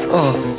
Oh.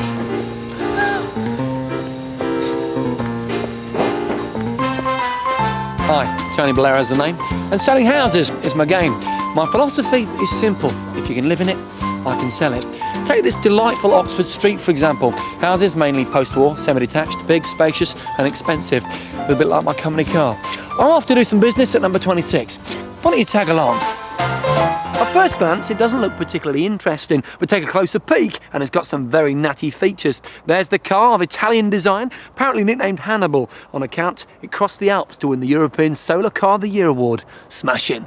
Hi, Tony Bollero's the name, and selling houses is my game. My philosophy is simple. If you can live in it, I can sell it. Take this delightful Oxford Street, for example. Houses, mainly post-war, semi-detached, big, spacious and expensive. A bit like my company car. I'm off to do some business at number 26. Why don't you tag along? At first glance, it doesn't look particularly interesting, but take a closer peek and it's got some very natty features. There's the car of Italian design, apparently nicknamed Hannibal, on account it crossed the Alps to win the European Solar Car of the Year award. Smashing.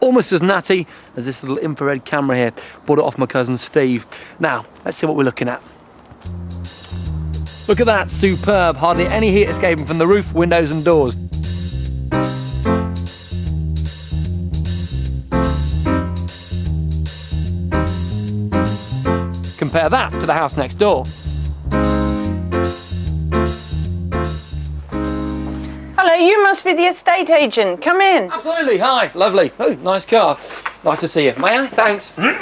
Almost as natty as this little infrared camera here. Bought it off my cousin Steve. Now, let's see what we're looking at. Look at that, superb. Hardly any heat escaping from the roof, windows and doors. Compare that to the house next door. Hello, you must be the estate agent. Come in. Absolutely, hi, lovely. Oh, nice car. Nice to see you. May I? Thanks. Let's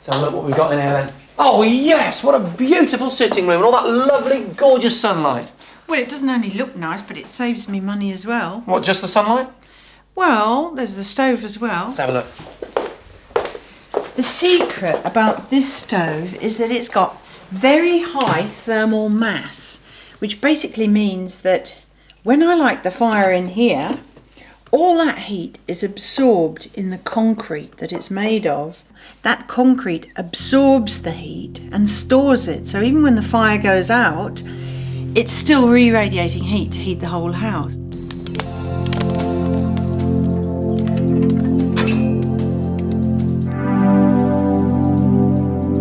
have a look what we've got in here then. Oh yes, what a beautiful sitting room and all that lovely, gorgeous sunlight. Well, it doesn't only look nice, but it saves me money as well. What, just the sunlight? Well, there's the stove as well. Let's have a look. The secret about this stove is that it's got very high thermal mass, which basically means that when I light the fire in here, all that heat is absorbed in the concrete that it's made of. That concrete absorbs the heat and stores it, so even when the fire goes out, it's still re-radiating heat to heat the whole house.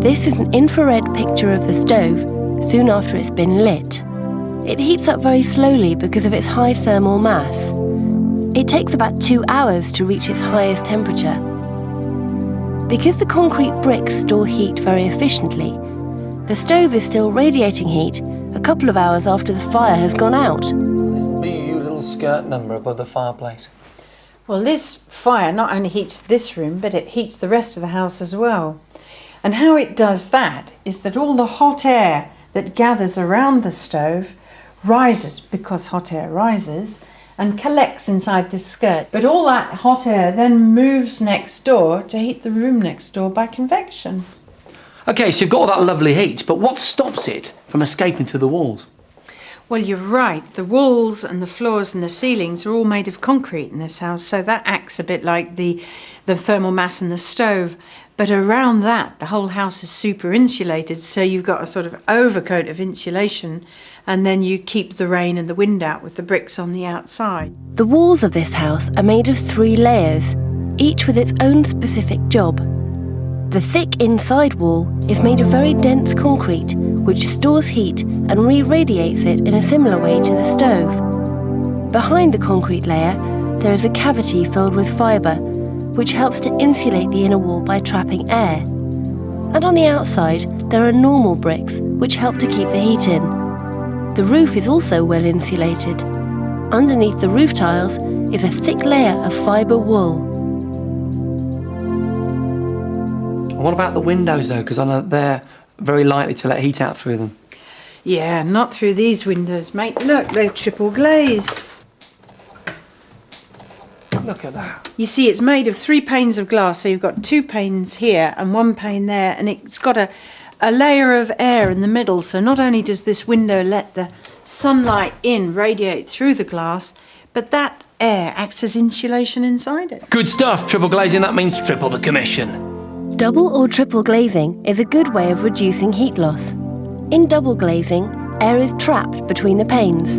This is an infrared picture of the stove soon after it's been lit. It heats up very slowly because of its high thermal mass. It takes about 2 hours to reach its highest temperature. Because the concrete bricks store heat very efficiently, the stove is still radiating heat a couple of hours after the fire has gone out. This beautiful little skirt number above the fireplace. Well, this fire not only heats this room, but it heats the rest of the house as well. And how it does that is that all the hot air that gathers around the stove rises, because hot air rises, and collects inside this skirt. But all that hot air then moves next door to heat the room next door by convection. Okay, so you've got all that lovely heat, but what stops it from escaping through the walls? Well, you're right. The walls and the floors and the ceilings are all made of concrete in this house, so that acts a bit like the thermal mass in the stove. But around that, the whole house is super insulated, so you've got a sort of overcoat of insulation, and then you keep the rain and the wind out with the bricks on the outside. The walls of this house are made of 3 layers, each with its own specific job. The thick inside wall is made of very dense concrete, which stores heat and re-radiates it in a similar way to the stove. Behind the concrete layer, there is a cavity filled with fibre, which helps to insulate the inner wall by trapping air. And on the outside, there are normal bricks, which help to keep the heat in. The roof is also well insulated. Underneath the roof tiles is a thick layer of fibre wool. What about the windows though? Because I know they're very likely to let heat out through them. Yeah, not through these windows, mate. Look, they're triple glazed. Look at that. You see, it's made of 3 panes of glass, so you've got 2 panes here and 1 pane there, and it's got a layer of air in the middle, so not only does this window let the sunlight in radiate through the glass, but that air acts as insulation inside it. Good stuff. Triple glazing, that means triple the commission. Double or triple glazing is a good way of reducing heat loss. In double glazing, air is trapped between the panes.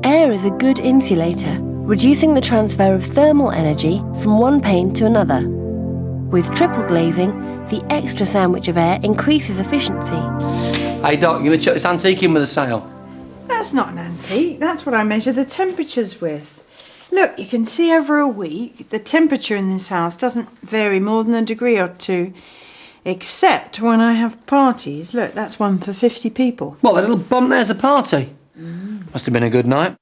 Air is a good insulator, reducing the transfer of thermal energy from one pane to another. With triple glazing, the extra sandwich of air increases efficiency. Hey Doc, you gonna chuck this antique in with a sale? That's not an antique, that's what I measure the temperatures with. Look, you can see over a week, the temperature in this house doesn't vary more than 1 degree or 2, except when I have parties. Look, that's one for 50 people. What, that little bump there's a party? Must have been a good night.